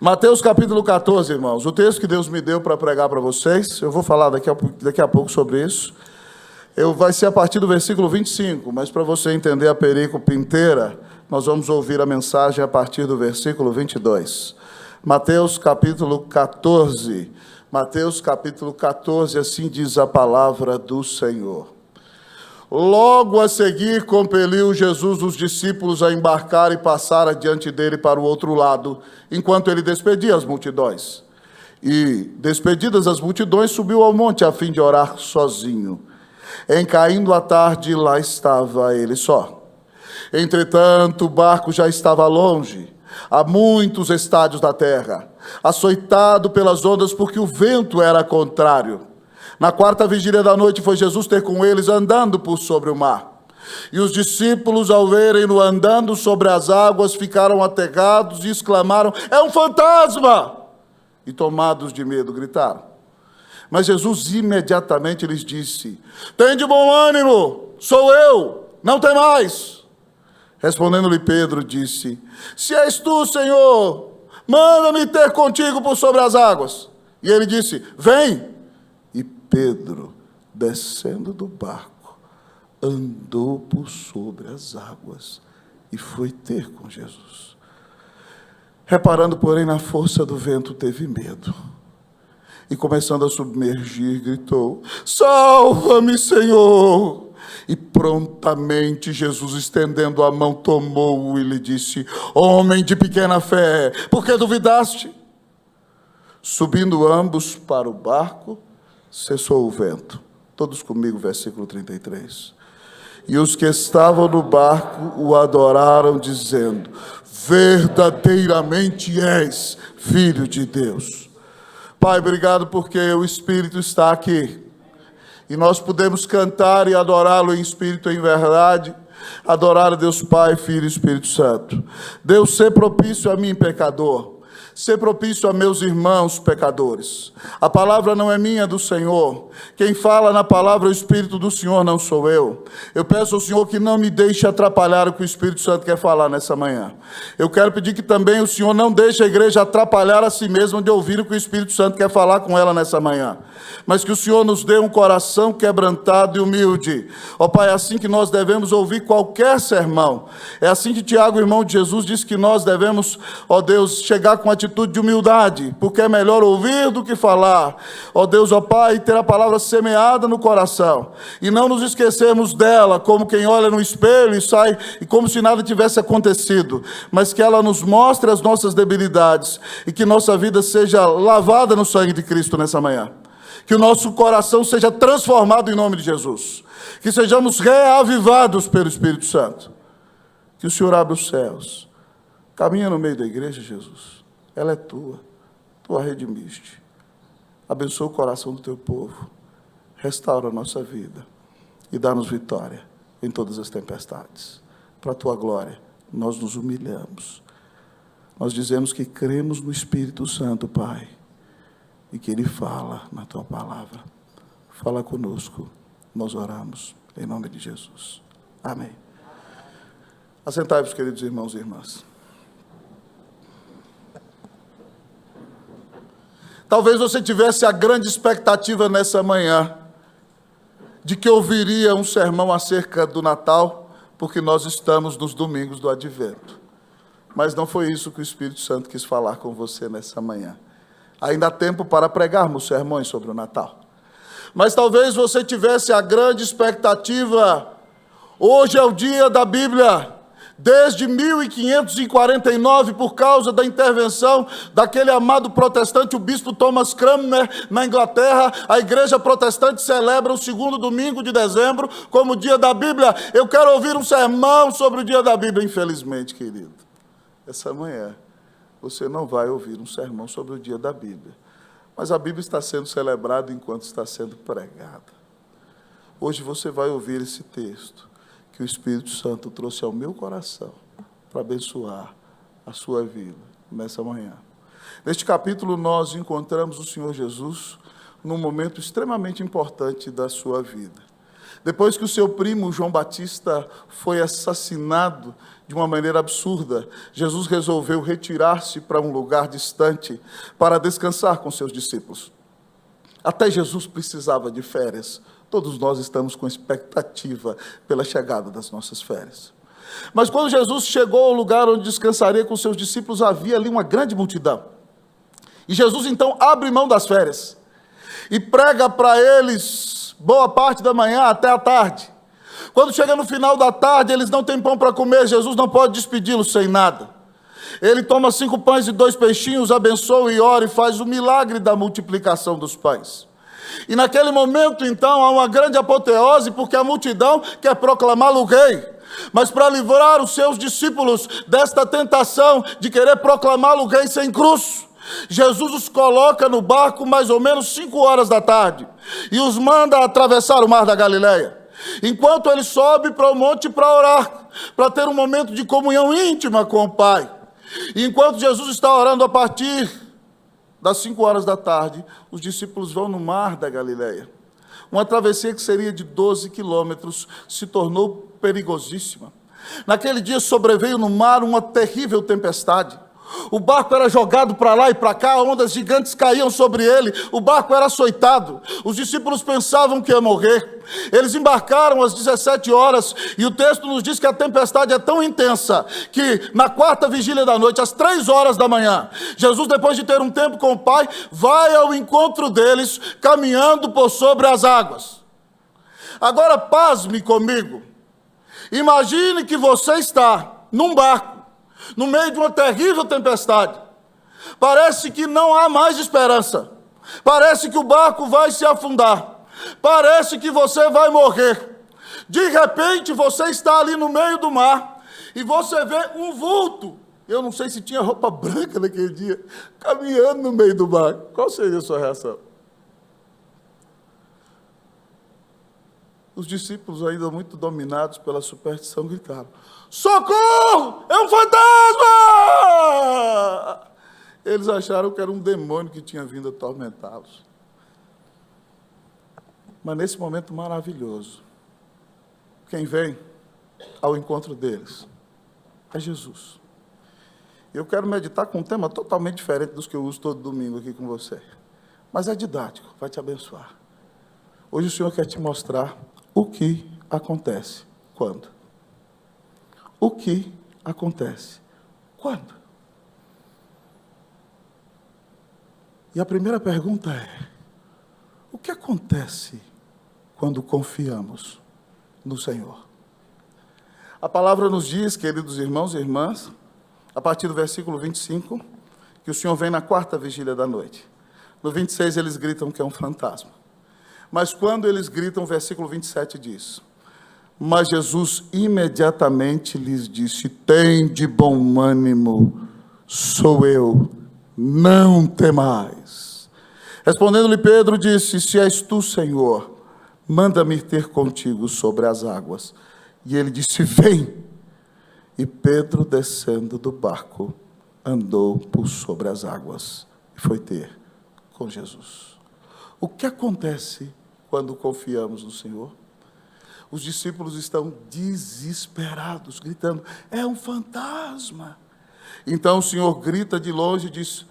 Mateus capítulo 14, irmãos. O texto que Deus me deu para pregar para vocês, eu vou falar daqui a pouco sobre isso. Vai ser a partir do versículo 25, mas para você entender a perícope inteira, nós vamos ouvir a mensagem a partir do versículo 22. Mateus capítulo 14. Mateus capítulo 14, assim diz a palavra do Senhor. Logo a seguir, compeliu Jesus os discípulos a embarcar e passar adiante dele para o outro lado, enquanto ele despedia as multidões. E, despedidas as multidões, subiu ao monte a fim de orar sozinho. Em caindo a tarde, lá estava ele só. Entretanto, o barco já estava longe, a muitos estádios da terra, açoitado pelas ondas, porque o vento era contrário. Na quarta vigília da noite foi Jesus ter com eles andando por sobre o mar. E os discípulos, ao verem-no andando sobre as águas, ficaram aterrados e exclamaram: "É um fantasma!" E tomados de medo, gritaram. Mas Jesus imediatamente lhes disse: "Tende bom ânimo, sou eu, não temais." Respondendo-lhe Pedro, disse: "Se és tu, Senhor, manda-me ter contigo por sobre as águas." E ele disse: "Vem." E Pedro, descendo do barco, andou por sobre as águas e foi ter com Jesus. Reparando, porém, na força do vento, teve medo. E começando a submergir, gritou: "Salva-me, Senhor!" E prontamente Jesus, estendendo a mão, tomou-o e lhe disse: "Homem de pequena fé, por que duvidaste?" Subindo ambos para o barco, cessou o vento. Todos comigo, versículo 33. E os que estavam no barco o adoraram, dizendo: "Verdadeiramente és Filho de Deus." Pai, obrigado porque o Espírito está aqui. E nós podemos cantar e adorá-lo em espírito e em verdade. Adorar a Deus Pai, Filho e Espírito Santo. Deus, ser propício a mim, pecador. Ser propício a meus irmãos pecadores. A palavra não é minha, do Senhor. Quem fala na palavra é o Espírito do Senhor, não sou eu. Eu peço ao Senhor que não me deixe atrapalhar o que o Espírito Santo quer falar nessa manhã. Eu quero pedir que também o Senhor não deixe a igreja atrapalhar a si mesma de ouvir o que o Espírito Santo quer falar com ela nessa manhã. Mas que o Senhor nos dê um coração quebrantado e humilde. Ó Pai, é assim que nós devemos ouvir qualquer sermão. É assim que Tiago, irmão de Jesus, disse que nós devemos, ó Deus, chegar com atitude de humildade, porque é melhor ouvir do que falar. Ó Deus, ó Pai, ter a palavra semeada no coração. E não nos esquecermos dela, como quem olha no espelho e sai, e como se nada tivesse acontecido. Mas que ela nos mostre as nossas debilidades, e que nossa vida seja lavada no sangue de Cristo nessa manhã. Que o nosso coração seja transformado em nome de Jesus. Que sejamos reavivados pelo Espírito Santo. Que o Senhor abra os céus. Caminha no meio da igreja, Jesus. Ela é tua. Tu a redimiste. Abençoa o coração do teu povo. Restaura a nossa vida. E dá-nos vitória em todas as tempestades. Para a tua glória, nós nos humilhamos. Nós dizemos que cremos no Espírito Santo, Pai. E que Ele fala na Tua palavra. Fala conosco. Nós oramos em nome de Jesus. Amém. Assentai-vos, queridos irmãos e irmãs. Talvez você tivesse a grande expectativa nessa manhã de que ouviria um sermão acerca do Natal, porque nós estamos nos domingos do Advento. Mas não foi isso que o Espírito Santo quis falar com você nessa manhã. Ainda há tempo para pregarmos sermões sobre o Natal. Mas talvez você tivesse a grande expectativa. Hoje é o dia da Bíblia. Desde 1549, por causa da intervenção daquele amado protestante, o bispo Thomas Cranmer, na Inglaterra, a igreja protestante celebra o segundo domingo de dezembro como o dia da Bíblia. Eu quero ouvir um sermão sobre o dia da Bíblia. Infelizmente, querido, essa manhã você não vai ouvir um sermão sobre o dia da Bíblia. Mas a Bíblia está sendo celebrada enquanto está sendo pregada. Hoje você vai ouvir esse texto que o Espírito Santo trouxe ao meu coração para abençoar a sua vida nessa manhã. Neste capítulo nós encontramos o Senhor Jesus num momento extremamente importante da sua vida. Depois que o seu primo João Batista foi assassinado de uma maneira absurda, Jesus resolveu retirar-se para um lugar distante para descansar com seus discípulos. Até Jesus precisava de férias. Todos nós estamos com expectativa pela chegada das nossas férias. Mas quando Jesus chegou ao lugar onde descansaria com seus discípulos, havia ali uma grande multidão. E Jesus então abre mão das férias e prega para eles boa parte da manhã até a tarde. Quando chega no final da tarde, eles não têm pão para comer, Jesus não pode despedi-los sem nada. Ele toma 5 pães e 2 peixinhos, abençoa e ora e faz o milagre da multiplicação dos pães. E naquele momento, então, há uma grande apoteose, porque a multidão quer proclamá-lo rei. Mas para livrar os seus discípulos desta tentação de querer proclamá-lo rei sem cruz, Jesus os coloca no barco mais ou menos 5 horas da tarde e os manda atravessar o mar da Galileia. Enquanto ele sobe para o monte para orar, para ter um momento de comunhão íntima com o Pai. E enquanto Jesus está orando a partir das 5 horas da tarde, os discípulos vão no mar da Galileia. Uma travessia que seria de 12 quilômetros se tornou perigosíssima. Naquele dia sobreveio no mar uma terrível tempestade. O barco era jogado para lá e para cá, ondas gigantes caíam sobre ele, o barco era açoitado. Os discípulos pensavam que ia morrer. Eles embarcaram às 17 horas e o texto nos diz que a tempestade é tão intensa que na 4ª vigília da noite, às 3 horas da manhã, Jesus, depois de ter um tempo com o Pai, vai ao encontro deles, caminhando por sobre as águas. Agora pasme comigo. Imagine que você está num barco, no meio de uma terrível tempestade. Parece que não há mais esperança. Parece que o barco vai se afundar. Parece que você vai morrer. De repente, você está ali no meio do mar e você vê um vulto. Eu não sei se tinha roupa branca naquele dia, caminhando no meio do mar. Qual seria a sua reação? Os discípulos, ainda muito dominados pela superstição, gritaram: socorro! É um fantasma! Eles acharam que era um demônio que tinha vindo atormentá-los. Mas nesse momento maravilhoso, quem vem ao encontro deles é Jesus. Eu quero meditar com um tema totalmente diferente dos que eu uso todo domingo aqui com você. Mas é didático, vai te abençoar. Hoje o Senhor quer te mostrar o que acontece quando. O que acontece quando? E a primeira pergunta é: o que acontece quando confiamos no Senhor? A palavra nos diz, queridos irmãos e irmãs, a partir do versículo 25, que o Senhor vem na 4ª vigília da noite. No 26 eles gritam que é um fantasma. Mas quando eles gritam, o versículo 27 diz: mas Jesus imediatamente lhes disse: tende bom ânimo, sou eu, não temais. Respondendo-lhe Pedro, disse: se és tu, Senhor, manda-me ter contigo sobre as águas. E ele disse: vem. E Pedro, descendo do barco, andou por sobre as águas e foi ter com Jesus. O que acontece quando confiamos no Senhor? Os discípulos estão desesperados, gritando: é um fantasma. Então o Senhor grita de longe e diz: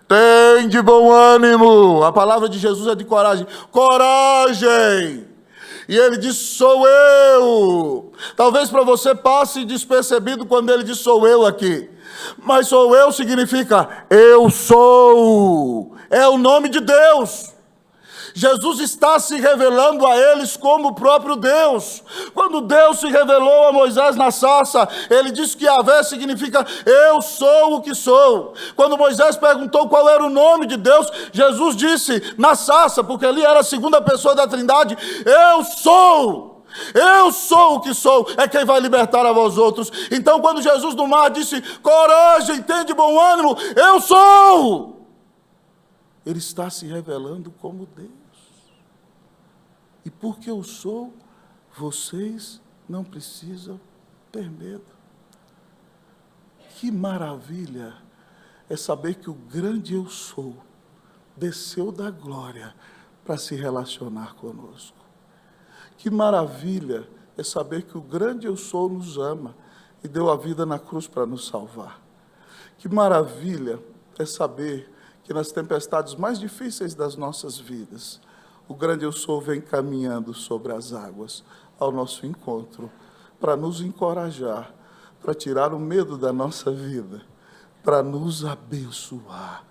tem de bom ânimo. A palavra de Jesus é de coragem. Coragem! E ele diz: sou eu. Talvez para você passe despercebido quando ele diz sou eu aqui. Mas sou eu significa eu sou. É o nome de Deus. Jesus está se revelando a eles como o próprio Deus. Quando Deus se revelou a Moisés na sarça, ele disse que Yahvé significa eu sou o que sou. Quando Moisés perguntou qual era o nome de Deus, Jesus disse na sarça, porque ali era a 2ª pessoa da Trindade: eu sou. Eu sou o que sou, é quem vai libertar a vós outros. Então quando Jesus no mar disse: coragem, tende bom ânimo, eu sou, ele está se revelando como Deus. E porque eu sou, vocês não precisam ter medo. Que maravilha é saber que o grande eu sou desceu da glória para se relacionar conosco. Que maravilha é saber que o grande eu sou nos ama e deu a vida na cruz para nos salvar. Que maravilha é saber que nas tempestades mais difíceis das nossas vidas, o grande eu sou vem caminhando sobre as águas ao nosso encontro, para nos encorajar, para tirar o medo da nossa vida, para nos abençoar,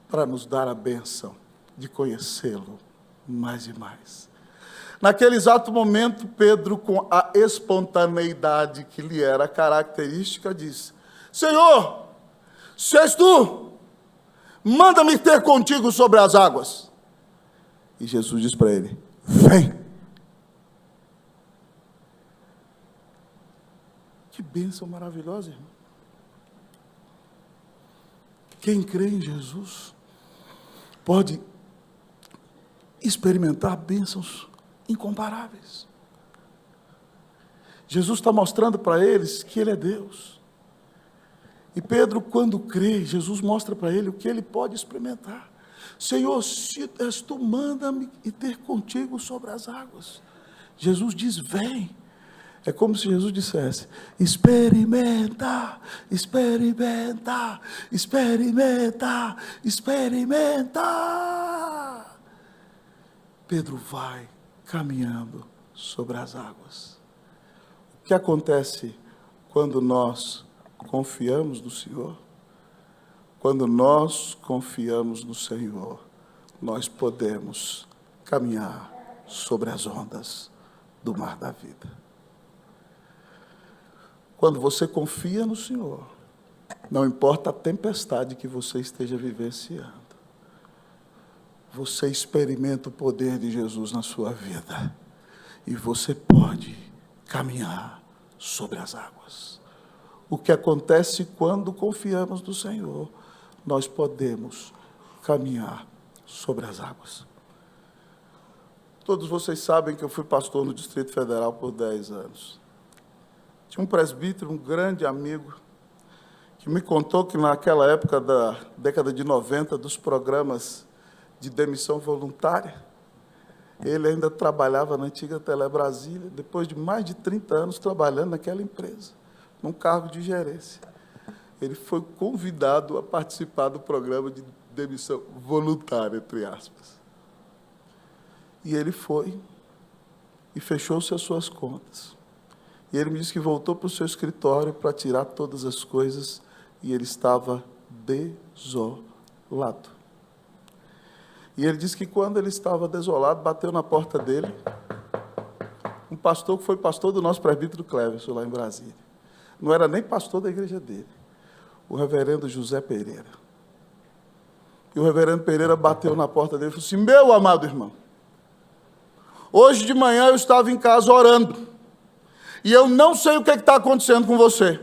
para nos dar a bênção de conhecê-lo mais e mais. Naquele exato momento, Pedro, com a espontaneidade que lhe era característica, disse: Senhor, se és tu, manda-me ter contigo sobre as águas. E Jesus diz para ele: vem. Que bênção maravilhosa, irmão. Quem crê em Jesus pode experimentar bênçãos incomparáveis. Jesus está mostrando para eles que Ele é Deus. E Pedro, quando crê, Jesus mostra para ele o que ele pode experimentar. Senhor, se és tu, manda-me e ter contigo sobre as águas. Jesus diz: vem. É como se Jesus dissesse: experimenta, experimenta, experimenta, experimenta. Pedro vai caminhando sobre as águas. O que acontece quando nós confiamos no Senhor? Quando nós confiamos no Senhor, nós podemos caminhar sobre as ondas do mar da vida. Quando você confia no Senhor, não importa a tempestade que você esteja vivenciando, você experimenta o poder de Jesus na sua vida e você pode caminhar sobre as águas. O que acontece quando confiamos no Senhor, nós podemos caminhar sobre as águas. Todos vocês sabem que eu fui pastor no Distrito Federal por 10 anos. Tinha um presbítero, um grande amigo, que me contou que naquela época da década de 90, dos programas de demissão voluntária, ele ainda trabalhava na antiga Telebrasília, depois de mais de 30 anos trabalhando naquela empresa, num cargo de gerência. Ele foi convidado a participar do programa de demissão voluntária, entre aspas. E ele foi e fechou-se as suas contas. E ele me disse que voltou para o seu escritório para tirar todas as coisas e ele estava desolado. E ele disse que quando ele estava desolado, bateu na porta dele um pastor que foi pastor do nosso presbítero Cleverson, lá em Brasília. Não era nem pastor da igreja dele, o reverendo José Pereira. E o reverendo Pereira bateu na porta dele e falou assim: meu amado irmão, hoje de manhã eu estava em casa orando, e eu não sei o que está acontecendo com você,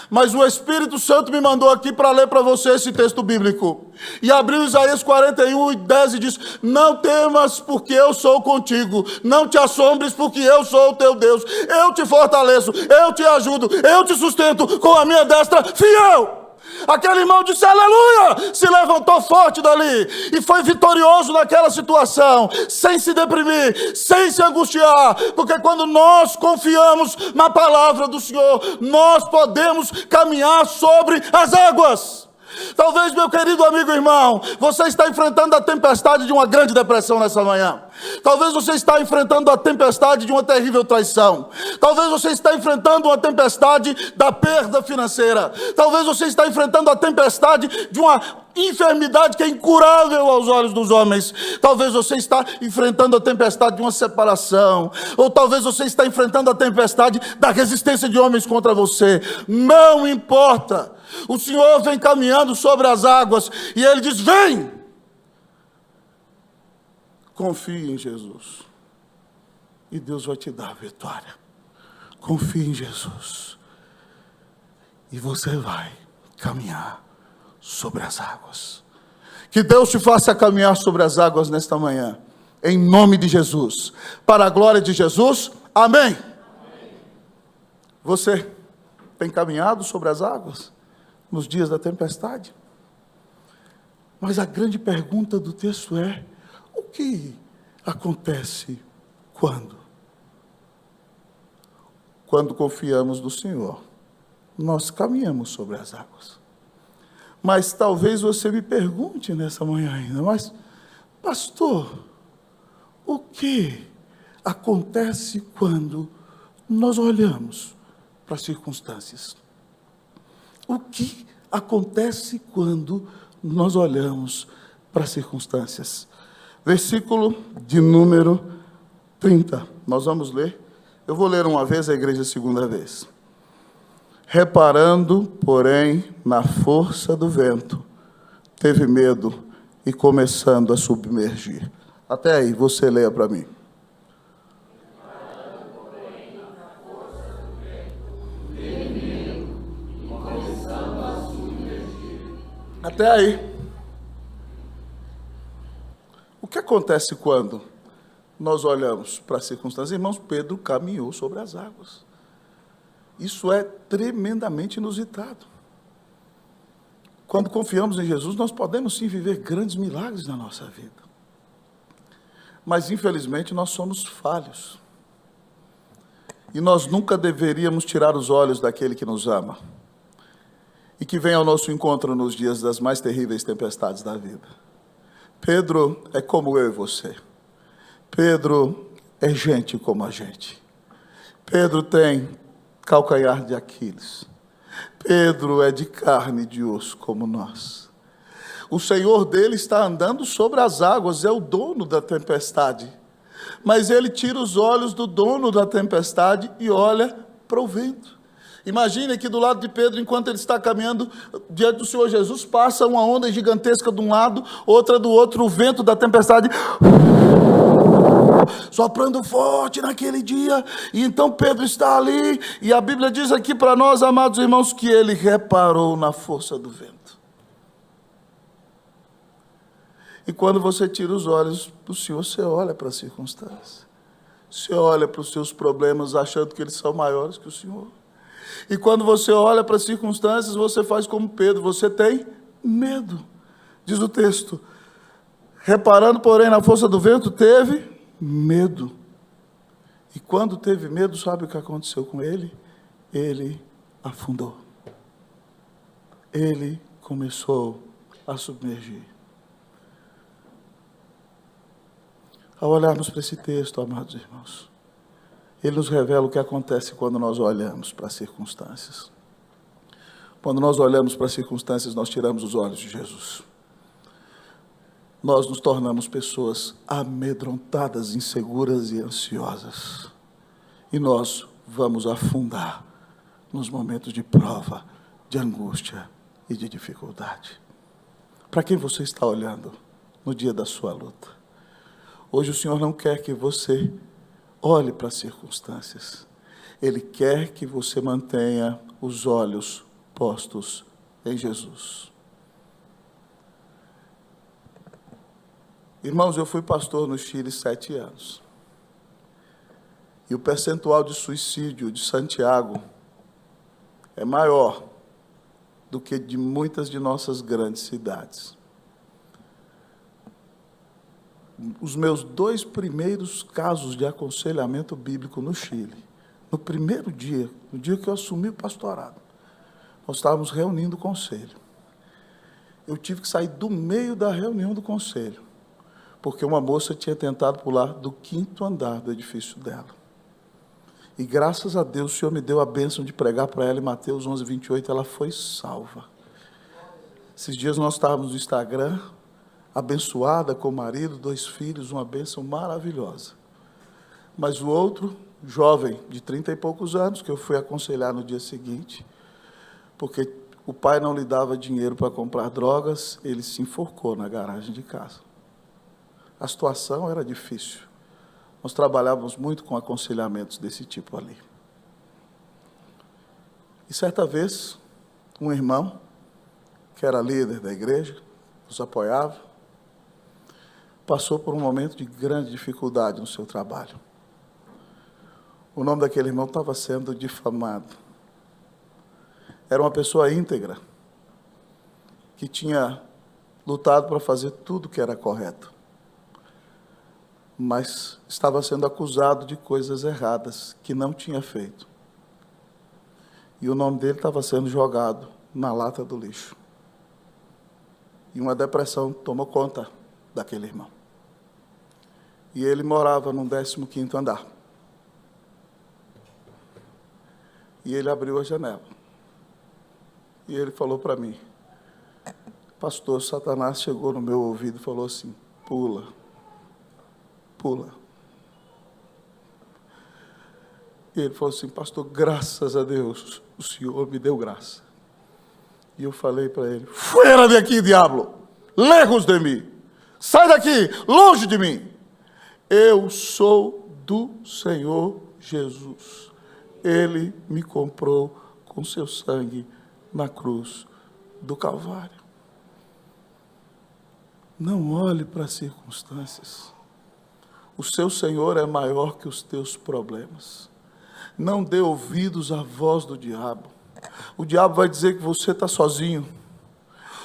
mas o Espírito Santo me mandou aqui para ler para você esse texto bíblico. E abriu Isaías 41:10 e diz: não temas, porque eu sou contigo. Não te assombres, porque eu sou o teu Deus. Eu te fortaleço, eu te ajudo, eu te sustento com a minha destra fiel. Aquele irmão disse aleluia, se levantou forte dali e foi vitorioso naquela situação, sem se deprimir, sem se angustiar, porque quando nós confiamos na palavra do Senhor, nós podemos caminhar sobre as águas. Talvez, meu querido amigo e irmão, você está enfrentando a tempestade de uma grande depressão nessa manhã. Talvez você está enfrentando a tempestade de uma terrível traição. Talvez você está enfrentando uma tempestade da perda financeira. Talvez você está enfrentando a tempestade de uma enfermidade que é incurável aos olhos dos homens. Talvez você está enfrentando a tempestade de uma separação. Ou talvez você está enfrentando a tempestade da resistência de homens contra você. Não importa. O Senhor vem caminhando sobre as águas e Ele diz: vem! Confie em Jesus e Deus vai te dar a vitória. Confie em Jesus e você vai caminhar sobre as águas. Que Deus te faça caminhar sobre as águas nesta manhã, em nome de Jesus, para a glória de Jesus, amém. Você tem caminhado sobre as águas nos dias da tempestade? Mas a grande pergunta do texto é: o que acontece quando? quando confiamos no Senhor, nós caminhamos sobre as águas. Mas talvez você me pergunte nessa manhã ainda, mas, pastor, o que acontece quando nós olhamos para as circunstâncias? O que acontece quando nós olhamos para as circunstâncias? Versículo de número 30. Nós vamos ler. Eu vou ler uma vez, a igreja a segunda vez. Reparando, porém, na força do vento, teve medo e começando a submergir. Até aí, você leia para mim. Até aí. O que acontece quando nós olhamos para as circunstâncias? Irmãos, Pedro caminhou sobre as águas. Isso é tremendamente inusitado. Quando confiamos em Jesus, nós podemos sim viver grandes milagres na nossa vida. Mas, infelizmente, nós somos falhos. E nós nunca deveríamos tirar os olhos daquele que nos ama e que vem ao nosso encontro nos dias das mais terríveis tempestades da vida. Pedro é como eu e você. Pedro é gente como a gente. Pedro tem calcanhar de Aquiles. Pedro é de carne e de osso como nós. O Senhor dele está andando sobre as águas, é o dono da tempestade. Mas ele tira os olhos do dono da tempestade e olha para o vento. Imagine que do lado de Pedro, enquanto ele está caminhando diante do Senhor Jesus, passa uma onda gigantesca de um lado, outra do outro, o vento da tempestade soprando forte naquele dia. E então Pedro está ali, e a Bíblia diz aqui para nós, amados irmãos, que ele reparou na força do vento. E quando você tira os olhos do Senhor, você olha para as circunstâncias. Você olha para os seus problemas achando que eles são maiores que o Senhor. E quando você olha para as circunstâncias, você faz como Pedro, você tem medo. Diz o texto, reparando, porém, na força do vento, teve medo. E quando teve medo, sabe o que aconteceu com ele? Ele afundou. Ele começou a submergir. Ao olharmos para esse texto, amados irmãos, ele nos revela o que acontece quando nós olhamos para as circunstâncias. Quando nós olhamos para as circunstâncias, nós tiramos os olhos de Jesus. Nós nos tornamos pessoas amedrontadas, inseguras e ansiosas. E nós vamos afundar nos momentos de prova, de angústia e de dificuldade. Para quem você está olhando no dia da sua luta? Hoje o Senhor não quer que você olhe para as circunstâncias. Ele quer que você mantenha os olhos postos em Jesus. Irmãos, eu fui pastor no Chile 7 anos. E o percentual de suicídio de Santiago é maior do que de muitas de nossas grandes cidades. Os meus 2 primeiros casos de aconselhamento bíblico no Chile, no primeiro dia, no dia que eu assumi o pastorado, nós estávamos reunindo o conselho. Eu tive que sair do meio da reunião do conselho, porque uma moça tinha tentado pular do 5º andar do edifício dela. E graças a Deus o Senhor me deu a bênção de pregar para ela em Mateus 11:28, ela foi salva. Esses dias nós estávamos no Instagram, abençoada com o marido, 2 filhos, uma bênção maravilhosa. Mas o outro, jovem, de 30 e poucos anos, que eu fui aconselhar no dia seguinte, porque o pai não lhe dava dinheiro para comprar drogas, ele se enforcou na garagem de casa. A situação era difícil. Nós trabalhávamos muito com aconselhamentos desse tipo ali. E certa vez, um irmão, que era líder da igreja, nos apoiava, passou por um momento de grande dificuldade no seu trabalho. O nome daquele irmão estava sendo difamado. Era uma pessoa íntegra, que tinha lutado para fazer tudo que era correto, mas estava sendo acusado de coisas erradas que não tinha feito. E o nome dele estava sendo jogado na lata do lixo. E uma depressão tomou conta daquele irmão. E ele morava no 15º andar. E ele abriu a janela. E ele falou para mim: pastor, Satanás chegou no meu ouvido e falou assim: pula, pula. E ele falou assim: pastor, graças a Deus, o Senhor me deu graça. E eu falei para ele: fora daqui, diabo, lejos de mim, sai daqui, longe de mim. Eu sou do Senhor Jesus. Ele me comprou com seu sangue na cruz do Calvário. Não olhe para as circunstâncias. O seu Senhor é maior que os teus problemas. Não dê ouvidos à voz do diabo. O diabo vai dizer que você está sozinho.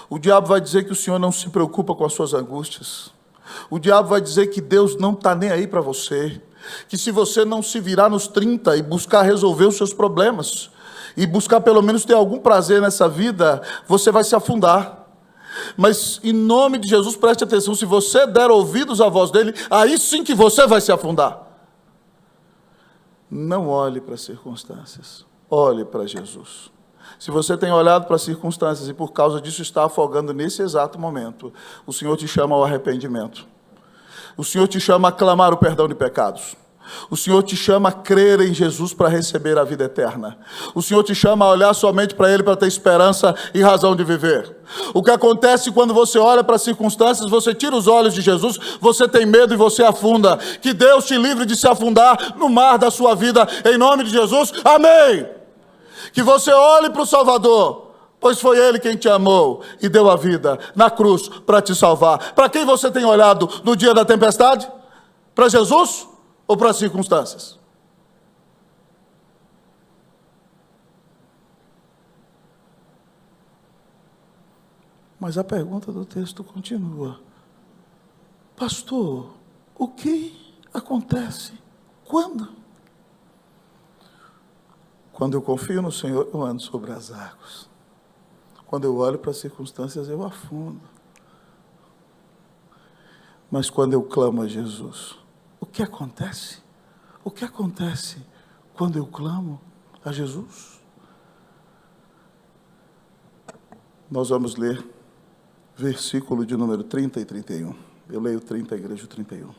O diabo vai dizer que o Senhor não se preocupa com as suas angústias. O diabo vai dizer que Deus não está nem aí para você. Que se você não se virar nos 30 e buscar resolver os seus problemas, e buscar pelo menos ter algum prazer nessa vida, você vai se afundar. Mas em nome de Jesus, preste atenção: se você der ouvidos à voz dele, aí sim que você vai se afundar. Não olhe para as circunstâncias, olhe para Jesus. Se você tem olhado para as circunstâncias e por causa disso está afogando nesse exato momento, o Senhor te chama ao arrependimento. O Senhor te chama a clamar o perdão de pecados. O Senhor te chama a crer em Jesus para receber a vida eterna. O Senhor te chama a olhar somente para Ele para ter esperança e razão de viver. O que acontece quando você olha para as circunstâncias, você tira os olhos de Jesus, você tem medo e você afunda. Que Deus te livre de se afundar no mar da sua vida, em nome de Jesus, amém. Que você olhe para o Salvador, pois foi Ele quem te amou e deu a vida na cruz para te salvar. Para quem você tem olhado no dia da tempestade? Para Jesus ou para as circunstâncias? Mas a pergunta do texto continua: pastor, o que acontece quando? Quando eu confio no Senhor, eu ando sobre as águas. Quando eu olho para as circunstâncias, eu afundo. Mas quando eu clamo a Jesus, o que acontece? O que acontece quando eu clamo a Jesus? Nós vamos ler versículo de número 30 e 31. Eu leio 30, a igreja 31.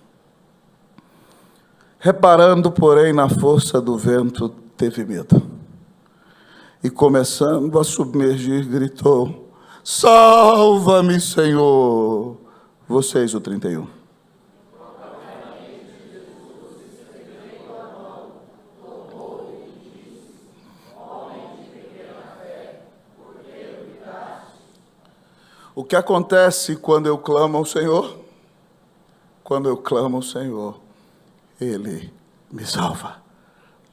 Reparando, porém, na força do vento, teve medo. E começando a submergir, gritou: salva-me, Senhor. Vocês, o 31. O que acontece quando eu clamo ao Senhor? Quando eu clamo ao Senhor, Ele me salva.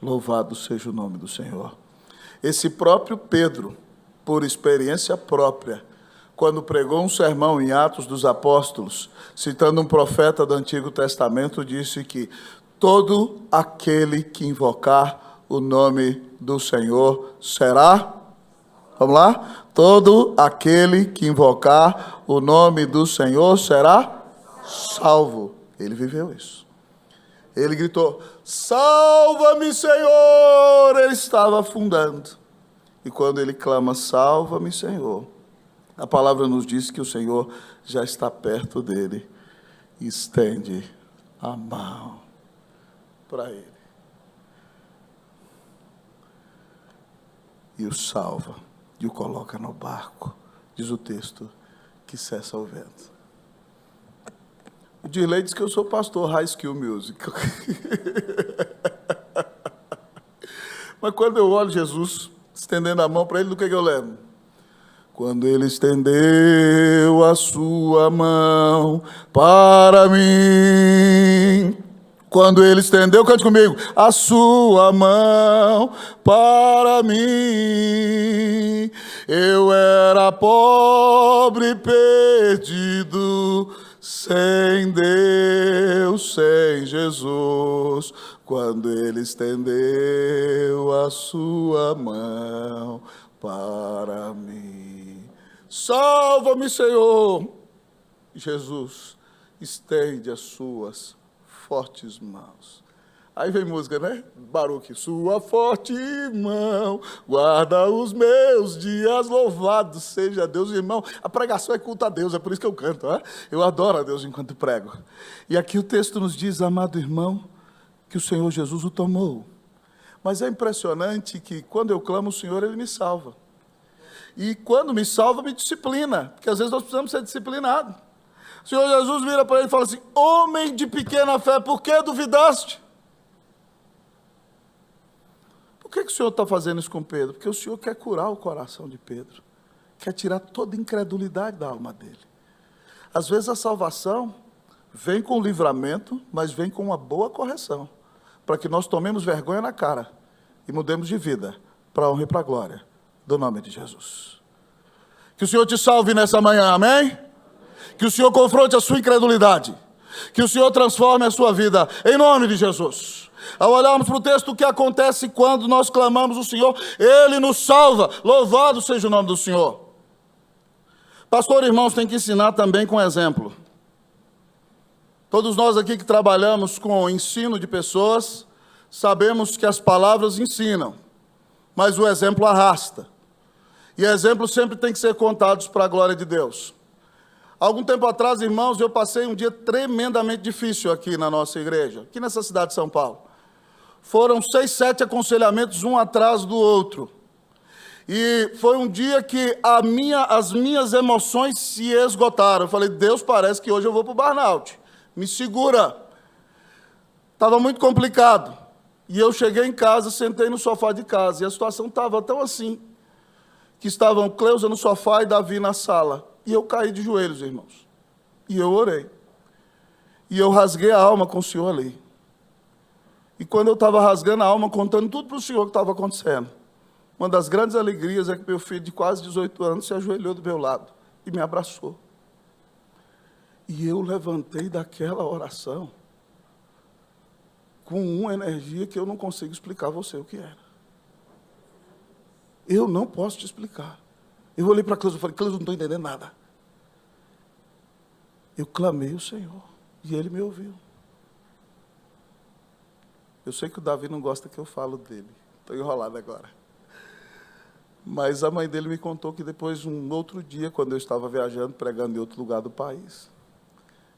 Louvado seja o nome do Senhor. Esse próprio Pedro, por experiência própria, quando pregou um sermão em Atos dos Apóstolos, citando um profeta do Antigo Testamento, disse que todo aquele que invocar o nome do Senhor será... Vamos lá? Todo aquele que invocar o nome do Senhor será salvo. Ele viveu isso. Ele gritou: salva-me, Senhor! Ele estava afundando. E quando ele clama: salva-me, Senhor, a palavra nos diz que o Senhor já está perto dele e estende a mão para ele. E o salva, e o coloca no barco. Diz o texto que cessa o vento. O Dirley diz que eu sou pastor High School Music. Mas quando eu olho Jesus estendendo a mão para ele, do que eu lembro? Quando ele estendeu a sua mão para mim. Quando ele estendeu, cante comigo, a sua mão para mim. Eu era pobre, perdido, sem Deus, sem Jesus, quando Ele estendeu a sua mão para mim. Salva-me, Senhor. Jesus, estende as suas fortes mãos. Aí vem música, né? Baruque. Sua forte mão guarda os meus dias, louvado seja Deus. Irmão, a pregação é culto a Deus, é por isso que eu canto. Né? Eu adoro a Deus enquanto prego. E aqui o texto nos diz, amado irmão, que o Senhor Jesus o tomou. Mas é impressionante que quando eu clamo o Senhor, Ele me salva. E quando me salva, me disciplina. Porque às vezes nós precisamos ser disciplinados. O Senhor Jesus vira para ele e fala assim, homem de pequena fé, por que duvidaste? Por que o Senhor está fazendo isso com Pedro? Porque o Senhor quer curar o coração de Pedro. Quer tirar toda a incredulidade da alma dele. Às vezes a salvação vem com livramento, mas vem com uma boa correção. Para que nós tomemos vergonha na cara e mudemos de vida para a honra e para a glória do nome de Jesus. Que o Senhor te salve nessa manhã, amém? Que o Senhor confronte a sua incredulidade. Que o Senhor transforme a sua vida, em nome de Jesus. Ao olharmos para o texto, o que acontece quando nós clamamos o Senhor, Ele nos salva. Louvado seja o nome do Senhor. Pastor, irmãos, tem que ensinar também com exemplo. Todos nós aqui que trabalhamos com o ensino de pessoas, sabemos que as palavras ensinam, mas o exemplo arrasta. E exemplos sempre têm que ser contados para a glória de Deus. Algum tempo atrás, irmãos, eu passei um dia tremendamente difícil aqui na nossa igreja, aqui nessa cidade de São Paulo. Foram 6, 7 aconselhamentos, um atrás do outro. E foi um dia que as minhas emoções se esgotaram. Eu falei, Deus, parece que hoje eu vou para o burnout. Me segura. Estava muito complicado. E eu cheguei em casa, sentei no sofá de casa. E a situação estava tão assim, que estavam Cleusa no sofá e Davi na sala. E eu caí de joelhos, irmãos. E eu orei. E eu rasguei a alma com o Senhor ali. E quando eu estava rasgando a alma, contando tudo para o Senhor que estava acontecendo, uma das grandes alegrias é que meu filho de quase 18 anos se ajoelhou do meu lado e me abraçou. E eu levantei daquela oração com uma energia que eu não consigo explicar a você o que era. Eu não posso te explicar. Eu olhei para a Cleusa e falei, Cleusa, não estou entendendo nada. Eu clamei o Senhor e Ele me ouviu. Eu sei que o Davi não gosta que eu falo dele. Estou enrolado agora. Mas a mãe dele me contou que depois, um outro dia, quando eu estava viajando, pregando em outro lugar do país,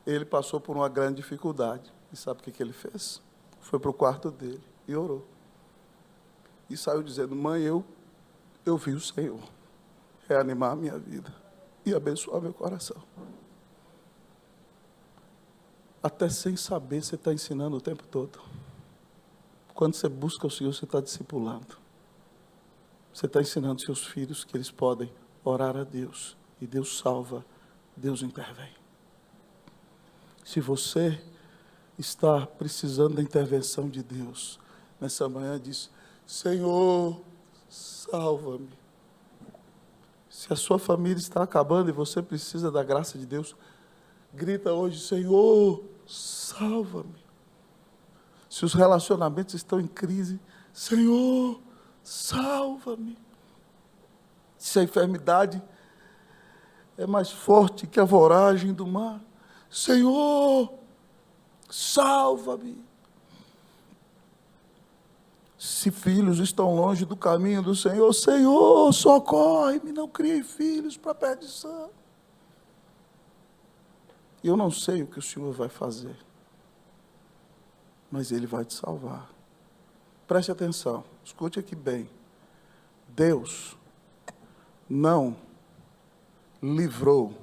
ele passou por uma grande dificuldade. E sabe o que ele fez? Foi para o quarto dele e orou. E saiu dizendo, mãe, eu vi o Senhor reanimar a minha vida e abençoar meu coração. Até sem saber, você está ensinando o tempo todo. Quando você busca o Senhor, você está discipulando. Você está ensinando seus filhos que eles podem orar a Deus. E Deus salva, Deus intervém. Se você está precisando da intervenção de Deus, nessa manhã diz, Senhor, salva-me. Se a sua família está acabando e você precisa da graça de Deus, grita hoje, Senhor, salva-me. Se os relacionamentos estão em crise, Senhor, salva-me. Se a enfermidade é mais forte que a voragem do mar, Senhor, salva-me. Se filhos estão longe do caminho do Senhor, Senhor, socorre-me, não criei filhos para a perdição. Eu não sei o que o Senhor vai fazer, mas Ele vai te salvar. Preste atenção, escute aqui bem. Deus não livrou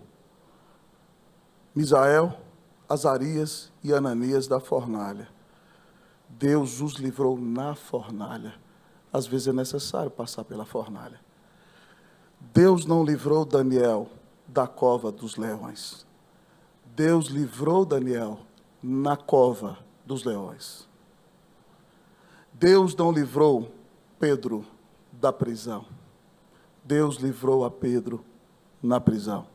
Misael, Azarias e Ananias da fornalha. Deus os livrou na fornalha. Às vezes é necessário passar pela fornalha. Deus não livrou Daniel da cova dos leões. Deus livrou Daniel na cova dos leões. Deus não livrou Pedro da prisão. Deus livrou a Pedro na prisão.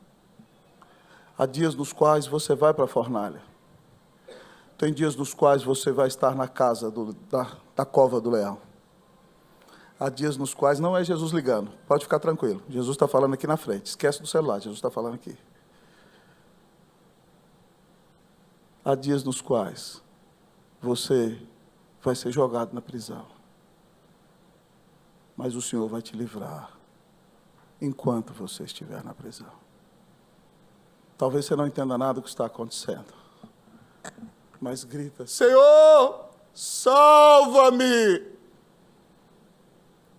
Há dias nos quais você vai para a fornalha. Tem dias nos quais você vai estar na casa da cova do leão. Há dias nos quais não é Jesus ligando. Pode ficar tranquilo. Jesus está falando aqui na frente. Esquece do celular, Jesus está falando aqui. Há dias nos quais você vai ser jogado na prisão. Mas o Senhor vai te livrar enquanto você estiver na prisão. Talvez você não entenda nada do que está acontecendo. Mas grita: Senhor, salva-me!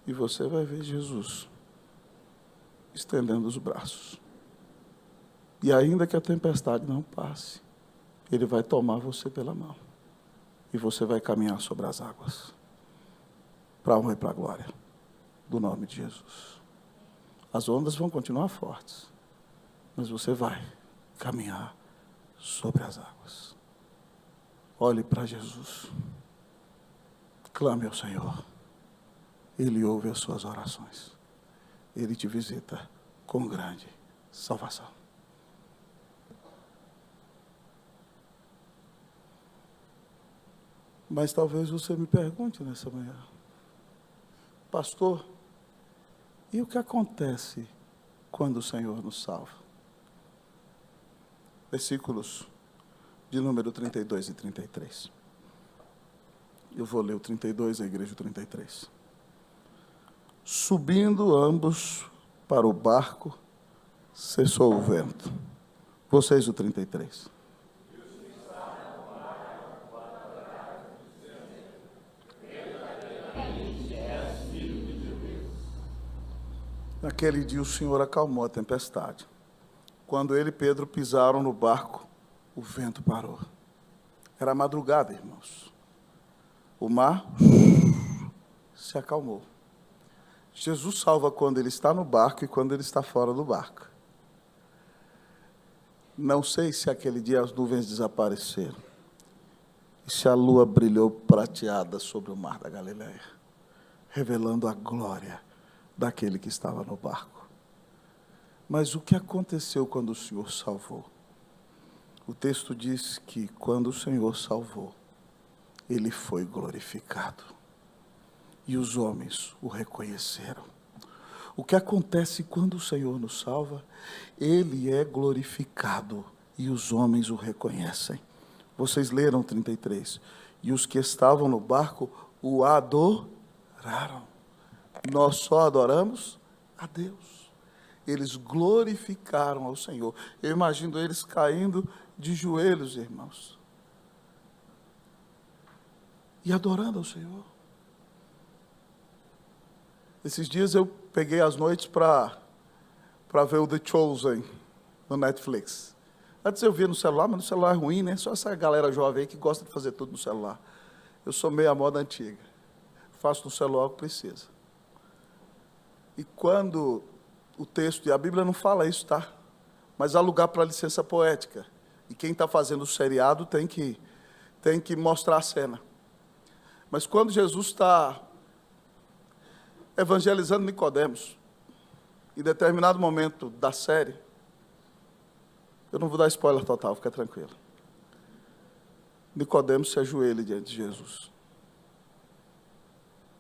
E você vai ver Jesus estendendo os braços. E ainda que a tempestade não passe, Ele vai tomar você pela mão. E você vai caminhar sobre as águas. Para a honra e para a glória do nome de Jesus. As ondas vão continuar fortes, mas você vai caminhar sobre as águas. Olhe para Jesus. Clame ao Senhor. Ele ouve as suas orações. Ele te visita com grande salvação. Mas talvez você me pergunte nessa manhã: pastor, e o que acontece quando o Senhor nos salva? Versículos de número 32 e 33. Eu vou ler o 32, a igreja o 33. Subindo ambos para o barco, cessou o vento. Vocês o 33. Naquele dia o Senhor acalmou a tempestade. Quando ele e Pedro pisaram no barco, o vento parou. Era madrugada, irmãos. O mar se acalmou. Jesus salva quando ele está no barco e quando ele está fora do barco. Não sei se aquele dia as nuvens desapareceram e se a lua brilhou prateada sobre o mar da Galileia, revelando a glória daquele que estava no barco. Mas o que aconteceu quando o Senhor salvou? O texto diz que quando o Senhor salvou, Ele foi glorificado. E os homens o reconheceram. O que acontece quando o Senhor nos salva? Ele é glorificado e os homens o reconhecem. Vocês leram 33. E os que estavam no barco o adoraram. Nós só adoramos a Deus. Eles glorificaram ao Senhor. Eu imagino eles caindo de joelhos, irmãos, e adorando ao Senhor. Esses dias eu peguei as noites para ver o The Chosen no Netflix. Antes eu via no celular, mas no celular é ruim, né? Só essa galera jovem aí que gosta de fazer tudo no celular. Eu sou meio à moda antiga. Faço no celular o que precisa. E quando o texto, e a Bíblia não fala isso, tá? Mas há lugar para licença poética. E quem está fazendo o seriado tem que mostrar a cena. Mas quando Jesus está evangelizando Nicodemos, em determinado momento da série, eu não vou dar spoiler total, fica tranquilo. Nicodemos se ajoelha diante de Jesus.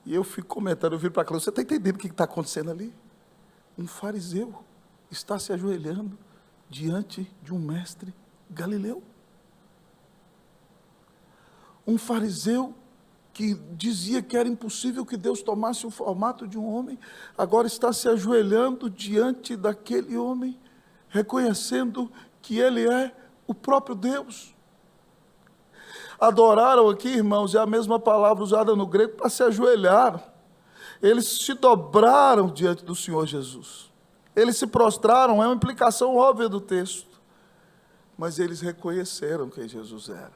E eu fico comentando, eu viro para a Cláudia: você está entendendo o que está acontecendo ali? Um fariseu está se ajoelhando diante de um mestre galileu. Um fariseu que dizia que era impossível que Deus tomasse o formato de um homem, agora está se ajoelhando diante daquele homem, reconhecendo que ele é o próprio Deus. Adoraram aqui, irmãos, é a mesma palavra usada no grego para se ajoelhar. Eles se dobraram diante do Senhor Jesus. Eles se prostraram, é uma implicação óbvia do texto. Mas eles reconheceram quem Jesus era.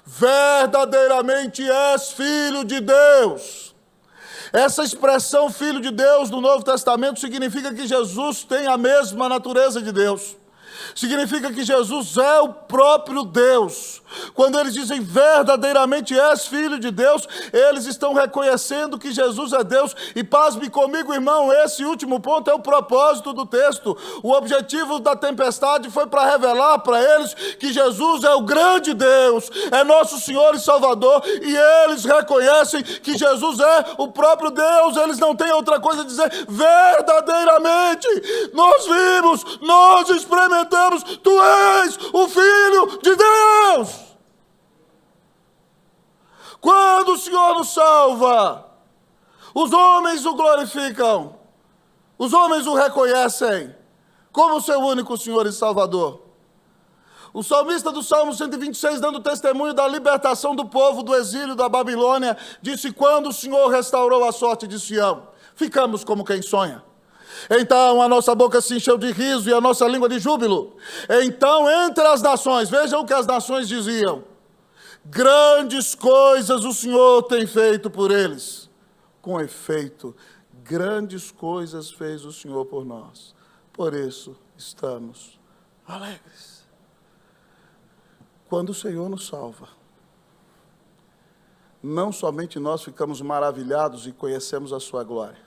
Verdadeiramente és filho de Deus. Essa expressão filho de Deus do Novo Testamento significa que Jesus tem a mesma natureza de Deus. Significa que Jesus é o próprio Deus. Quando eles dizem verdadeiramente és filho de Deus, eles estão reconhecendo que Jesus é Deus. E pasme comigo, irmão, esse último ponto é o propósito do texto. O objetivo da tempestade foi para revelar para eles que Jesus é o grande Deus, é nosso Senhor e Salvador, e eles reconhecem que Jesus é o próprio Deus. Eles não têm outra coisa a dizer: verdadeiramente, nós vimos, nós experimentamos, tu és o Filho de Deus. Quando o Senhor nos salva, os homens o glorificam, os homens o reconhecem como seu único Senhor e Salvador. O salmista do Salmo 126, dando testemunho da libertação do povo do exílio da Babilônia, disse: quando o Senhor restaurou a sorte de Sião, ficamos como quem sonha. Então a nossa boca se encheu de riso e a nossa língua de júbilo. Então entre as nações, vejam o que as nações diziam: grandes coisas o Senhor tem feito por eles. Com efeito, grandes coisas fez o Senhor por nós. Por isso estamos alegres. Quando o Senhor nos salva, não somente nós ficamos maravilhados e conhecemos a sua glória,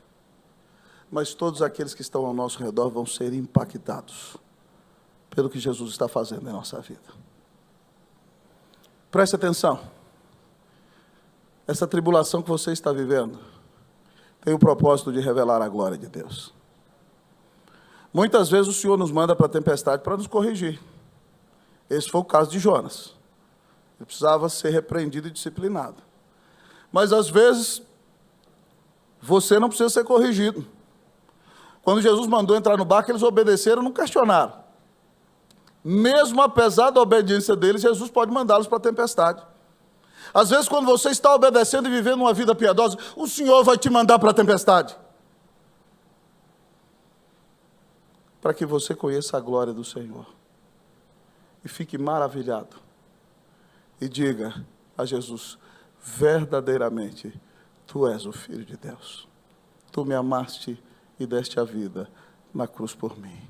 mas todos aqueles que estão ao nosso redor vão ser impactados pelo que Jesus está fazendo em nossa vida. Preste atenção. Essa tribulação que você está vivendo tem o propósito de revelar a glória de Deus. Muitas vezes o Senhor nos manda para a tempestade para nos corrigir. Esse foi o caso de Jonas. Ele precisava ser repreendido e disciplinado. Mas às vezes você não precisa ser corrigido. Quando Jesus mandou entrar no barco, eles obedeceram, não questionaram. Mesmo apesar da obediência deles, Jesus pode mandá-los para a tempestade. Às vezes, quando você está obedecendo e vivendo uma vida piedosa, o Senhor vai te mandar para a tempestade, para que você conheça a glória do Senhor e fique maravilhado e diga a Jesus: verdadeiramente, tu és o Filho de Deus. Tu me amaste e deste a vida na cruz por mim.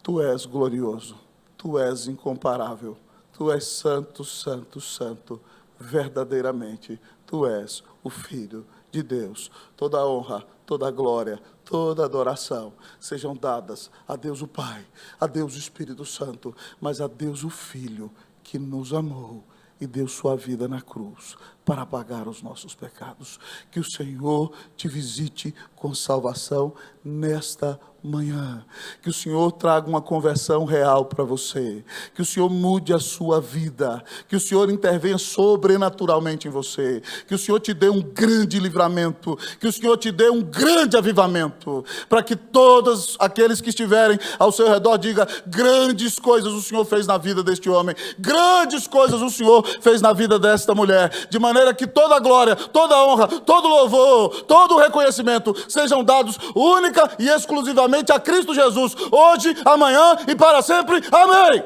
Tu és glorioso, tu és incomparável, tu és santo, santo, santo. Verdadeiramente, tu és o Filho de Deus. Toda a honra, toda a glória, toda a adoração sejam dadas a Deus o Pai, a Deus o Espírito Santo, mas a Deus o Filho, que nos amou e deu sua vida na cruz para pagar os nossos pecados. Que o Senhor te visite com salvação nesta manhã. Que o Senhor traga uma conversão real para você. Que o Senhor mude a sua vida. Que o Senhor intervenha sobrenaturalmente em você. Que o Senhor te dê um grande livramento. Que o Senhor te dê um grande avivamento. Para que todos aqueles que estiverem ao seu redor digam: grandes coisas o Senhor fez na vida deste homem. Grandes coisas o Senhor fez na vida desta mulher. De maneira que toda a glória, toda a honra, todo o louvor, todo o reconhecimento sejam dados única e exclusivamente a Cristo Jesus, hoje, amanhã e para sempre. Amém.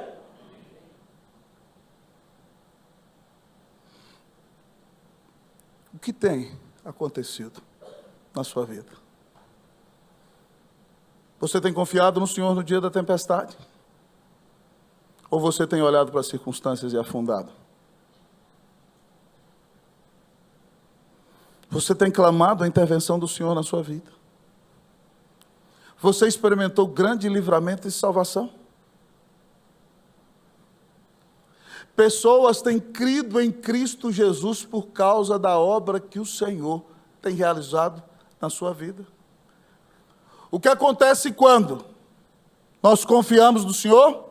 O que tem acontecido na sua vida? Você tem confiado no Senhor no dia da tempestade? Ou você tem olhado para as circunstâncias e afundado? Você tem clamado a intervenção do Senhor na sua vida? Você experimentou grande livramento e salvação? Pessoas têm crido em Cristo Jesus por causa da obra que o Senhor tem realizado na sua vida. O que acontece quando nós confiamos no Senhor?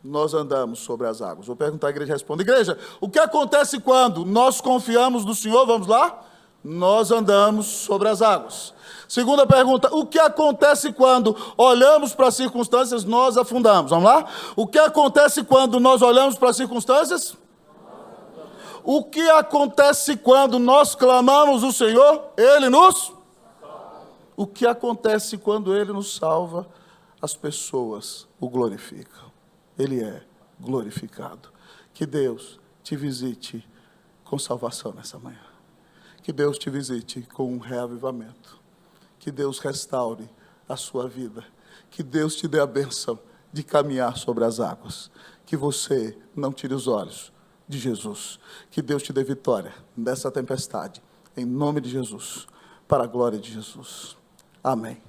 Nós andamos sobre as águas. Vou perguntar à igreja, responda. Igreja, o que acontece quando nós confiamos no Senhor? Vamos lá? Nós andamos sobre as águas. Segunda pergunta: o que acontece quando olhamos para as circunstâncias? Nós afundamos. Vamos lá? O que acontece quando nós olhamos para as circunstâncias? O que acontece quando nós clamamos o Senhor? Ele nos? O que acontece quando Ele nos salva? As pessoas o glorificam. Ele é glorificado. Que Deus te visite com salvação nessa manhã. Que Deus te visite com um reavivamento. Que Deus restaure a sua vida. Que Deus te dê a bênção de caminhar sobre as águas. Que você não tire os olhos de Jesus. Que Deus te dê vitória nessa tempestade. Em nome de Jesus. Para a glória de Jesus. Amém.